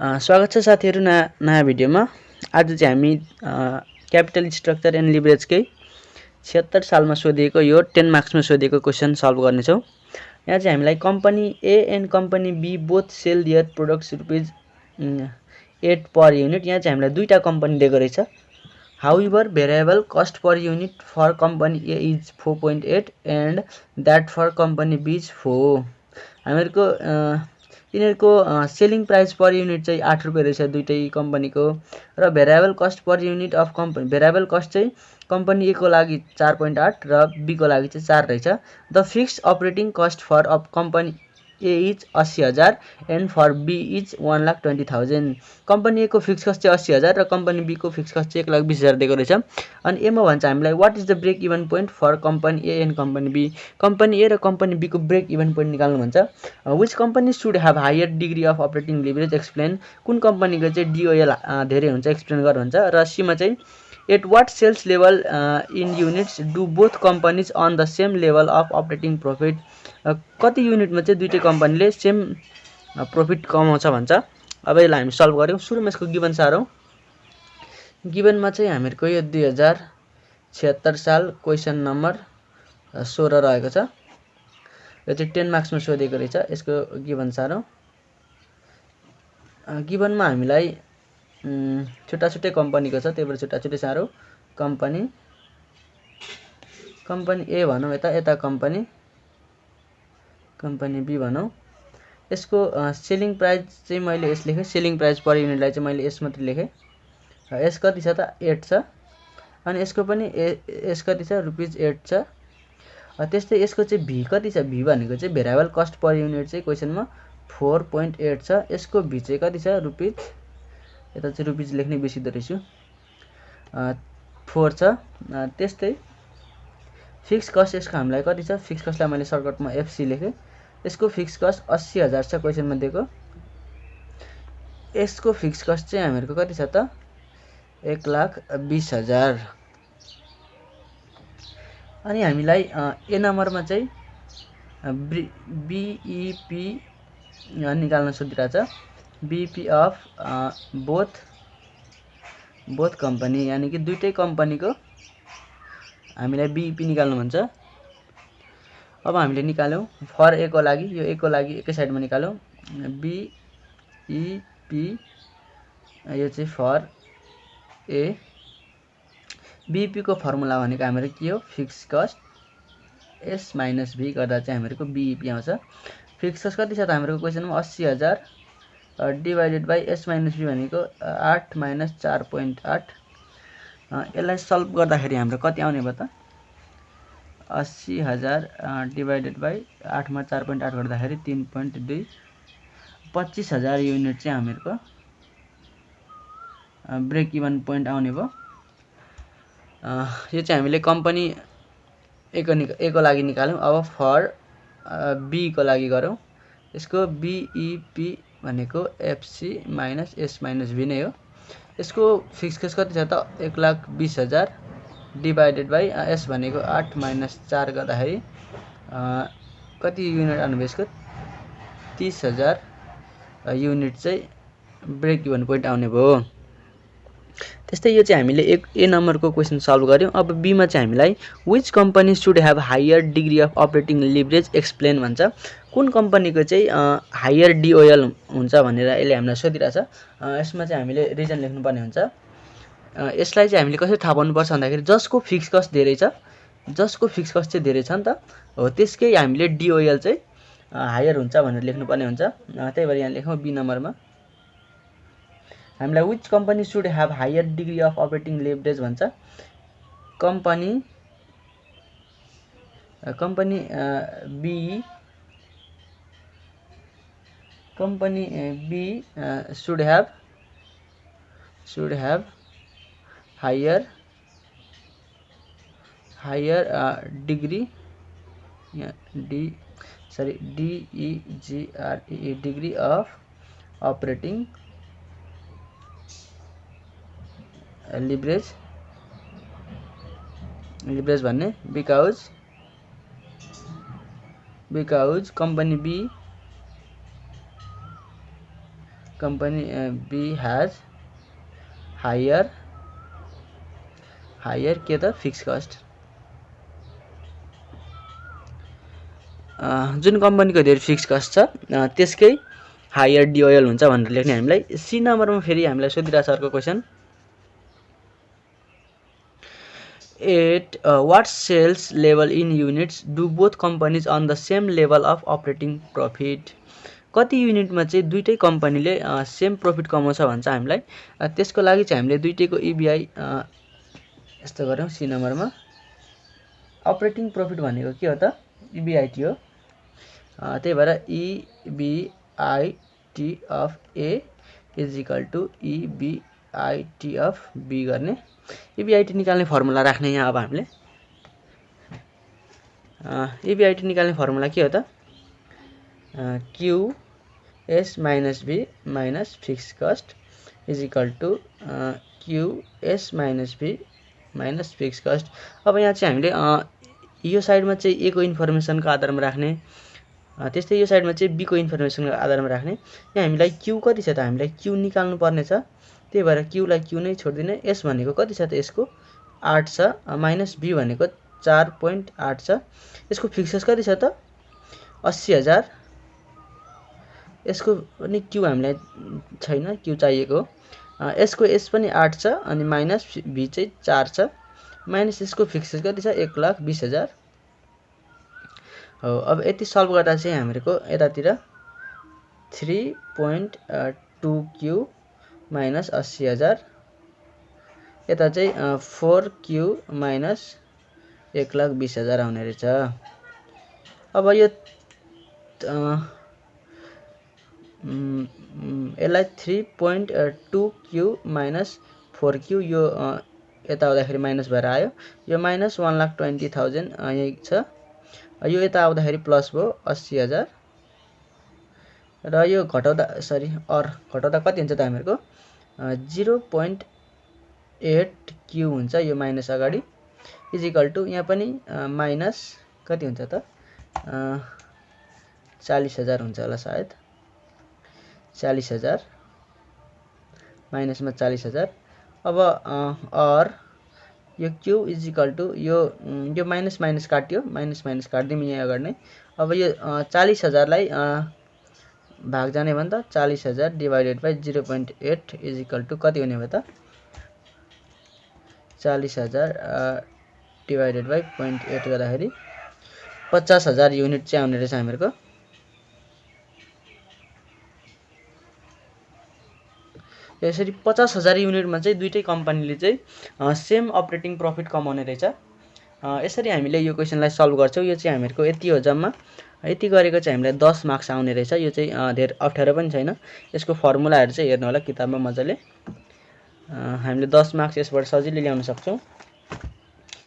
स्वागत छ साथीहरु नयाँ भिडियोमा। आज चाहिँ हामी क्यापिटल स्ट्रक्चर एन्ड लिभरेजकै 76 सालमा सोधिएको यो 10 मार्क्समा सोधिएको क्वेशन सल्भ गर्नेछौँ। यहाँ चाहिँ हामीलाई company A and company B both sell their products rupees 8 per unit. यहाँ चाहिँ हामीलाई दुईटा कम्पनी दिएको रहेछ। However variable cost per unit for company A is 4.8 and that for company B is 4। हामीहरुको यिनीहरुको सेलिङ प्राइस पर युनिट चाहिँ 8 रुपैयाँ रहेछ दुईटै कम्पनीको, र variable cost per unit of company variable cost चाहिँ कम्पनी ए को लागि 4.8 र बी को लागि चाहिँ 4 रहेछ। The fixed operating cost for of company A is 80,000 and for B is 1,20,000। Company A को फिक्स कस्ट चाहिँ 80,000 र कम्पनी बी को फिक्स कस्ट चाहिँ 1,20,000 दिएको रहेछ। अनि एमा भन्छ हामीलाई what is the break even point for company A and company B. Company A र कम्पनी बी को ब्रेक इभन पोइन्ट निकाल्नु भन्छ। Which company should have higher degree of operating leverage explain. कुन कम्पनीको चाहिँ डिओएल धेरै हुन्छ एक्सप्लेन गर भन्छ। र सीमा चाहिँ at what sales level in units do both companies on the same level of operating profit. कति युनिटमा चाहिँ दुईटै कम्पनीले सेम प्रफिट कमाउँछ भन्छ। अब यसलाई हामी सल्भ गर्यौँ। सुरुमा यसको गिभन सारौँ। गिभनमा चाहिँ हामीहरुको यो 2076 साल क्वेशन नम्बर 16 रहेको छ। यो चाहिँ 10 मार्क्समा सोधेको रहेछ। यसको गिभन सारौँ। गिभनमा हामीलाई छुट्टा छुट्टै कम्पनीको छ, त्यही भएर छुट्टा छुट्टै सारौँ। कम्पनी ए भनौँ, यता कम्पनी बी भनौँ। यसको सेलिङ प्राइस चाहिँ मैले यस लेखेँ। सेलिङ प्राइस पर युनिटलाई चाहिँ मैले यस मात्रै लेखेँ। यस कति छ त 8 छ। अनि यसको पनि यस कति छ रुपीज 8 छ। त्यस्तै यसको चाहिँ भी कति छ। भी भनेको चाहिँ भेरिएबल कस्ट पर युनिट चाहिँ क्वेशनमा 4.8 छ। यसको भी चाहिँ कति छ रुपीज, यता चाहिँ रुपीज लेख्नै बिर्सिदो रहेछु, 4 छ। त्यस्तै फिक्स कस्ट यसको हामीलाई कति छ। फिक्स कस्टलाई मैले सर्टकटमा एफसी लेखेँ। यसको फिक्स कस्ट 80,000 छ क्वेशनमा दिएको। यसको फिक्स कस्ट चाहिँ हामीहरुको कति छ त 1,20,000। अनि हामीलाई ए नम्बरमा चाहिँ बीईपी निकाल्न सोधिरहेछ। बीईपी अफ बोथ कम्पनी, यानी कि दुईटै कम्पनीको हामीलाई बीईपी निकाल्नु भन्छ। अब हामीले निकाल्यौँ फर ए को लागि। यो ए को लागि एकै साइडमा निकाल्यौँ। बीईपी यो चाहिँ फर ए। बीईपी को फर्मुला भनेको हाम्रो के हो, फिक्स कस्ट एस माइनस भी गर्दा चाहिँ हामीहरुको बीईपी आउँछ। फिक्स कस्ट कति छ त हाम्रो क्वेशनमा 80,000 डिवाइडेड बाइ एस माइनस भी भनेको 8 माइनस 4.8। यसलाई सल्भ गर्दाखेरि हाम्रो कति आउने भयो त 80,000 डिवाइडेड बाइ 8 मा 4.8 गर्दाखेरि 3.2 25,000 युनिट चाहिँ हामीहरुको ब्रेक इभन पोइन्ट आउने भयो। यो चाहिँ हामीले कम्पनी ए को लागि निकाल्यौँ। अब फर बी को लागि गरौँ। यसको बीईपी भनेको एफसी माइनस एस माइनस भी नै हो। यसको फिक्स कस्ट कति छ त 1,20,000 डिवाइडेड बाइ एस भनेको 8 माइनस 4 गर्दाखेरि कति युनिट आउनु भयो यसको 30,000 युनिट चाहिँ ब्रेक इभन पोइन्ट आउने भयो। त्यस्तै यो चाहिँ हामीले ए नम्बरको क्वेशन सल्भ गर्यौँ। अब बी मा चाहिँ हामीलाई which company should have higher degree of operating leverage explain भन्छ। कुन कम्पनीको चाहिँ हायर डिओएल हुन्छ भनेर यसले हामीलाई सोधिरहेछ। यसमा चाहिँ हामीले रिजन लेख्नुपर्ने हुन्छ। यसलाई चाहिँ हामीले कसरी थाहा पाउनुपर्छ भन्दाखेरि जसको फिक्स कस्ट धेरै छ, जसको फिक्स कस्ट चाहिँ धेरै छ नि त हो, त्यसकै हामीले डिओएल चाहिँ हायर हुन्छ भनेर लेख्नुपर्ने हुन्छ। त्यही भएर यहाँ लेखौँ बी नम्बरमा हामीलाई which company should have higher degree of operating leverage भन्छ। Company B should have higher degree degree of operating leverage भन्ने because company B company B has higher के त फिक्स कस्ट जुन कम्पनीको धेरै फिक्स कस्ट छ त्यसकै हायर डिओएल हुन्छ भनेर लेख्ने हामीलाई। सी नम्बरमा फेरि हामीलाई सोधिरहेछ अर्को question, at what sales level in units do both companies on the same level of operating profit? कति युनिटमा चाहिँ दुईटै कम्पनीले सेम प्रफिट कमाउँछ भन्छ हामीलाई। त्यसको लागि चाहिँ हामीले दुईटैको इबिआई यस्तो गरौँ। सी नम्बरमा अपरेटिङ प्रफिट भनेको के हो त, इबिआईटी हो। त्यही भएर EBIT of A is equal to EBIT of B गर्ने। इबिआईटी निकाल्ने फर्मुला राख्ने यहाँ अब हामीले। इबिआईटी निकाल्ने फर्मुला के हो त, QS minus B minus fix cost is equal to QS minus B minus fix cost. अब यहाँ चाहिँ हामीले यो साइडमा चाहिँ ए को इन्फर्मेसनको आधारमा राख्ने, त्यस्तै यो साइडमा चाहिँ बी को इन्फर्मेसनको आधारमा राख्ने। यहाँ हामीलाई क्यू कति छ त, हामीलाई क्यू निकाल्नु पर्ने छ। त्यही भएर क्यूलाई क्यू नै छोडिदिने। एस भनेको कति छ त, यसको 8 छ, माइनस बी भनेको 4.8 छ। यसको फिक्स कति छ त 80,000। यसको पनि क्यू हामीलाई छैन, क्यू चाहिएको हो। यसको एस पनि 8 छ अनि माइनस बी चाहिँ 4 छ, माइनस यसको फिक्स कति छ 1,20,000 हो। अब यति सल्भ गर्दा चाहिँ हामीहरूको यतातिर 3.2 क्यू माइनस 80,000, यता चाहिँ 4 क्यू माइनस 1,20,000 आउने रहेछ। अब यो यसलाई 3.2 क्यू माइनस 4 क्यू यो यता आउँदाखेरि माइनस भएर आयो। यो माइनस 1,20,000 यही छ। यो यता आउँदाखेरि प्लस भयो 80,000 र यो घटाउँदा घटाउँदा कति हुन्छ त हामीहरूको 0.8 क्यू हुन्छ यो माइनस अगाडि इज इक्वल टु यहाँ पनि माइनस कति हुन्छ त 40,000 हुन्छ होला सायद, 40,000 माइनसमा 40,000। अब और यो क्यू इज इक्वल टु यो माइनस माइनस काट्यो, माइनस माइनस काट्दिउँ यहाँ अगाडि नै। अब यो 40,000लाई भाग जाने भने त 40,000 divided by 0.8 is equal to कति हुने भयो त 40,000 डिवाइडेड बाई 0.8 गर्दाखेरि 50,000 युनिट चाहिँ आउने रहेछ हामीहरूको। यसरी 50,000 युनिटमा चाहिँ दुईटै कम्पनीले चाहिँ सेम अपरेटिङ प्रफिट कमाउने रहेछ। यसरी हामीले यो क्वेसनलाई सल्भ गर्छौँ। यो चाहिँ हामीहरूको यति हो जम्मा। यति गरेको चाहिँ हामीलाई 10 मार्क्स आउने रहेछ। यो चाहिँ धेरै अप्ठ्यारो पनि छैन। यसको फर्मुलाहरू चाहिँ हेर्नु होला किताबमा मजाले। हामीले 10 मार्क्स यसबाट सजिलै ल्याउन सक्छौँ।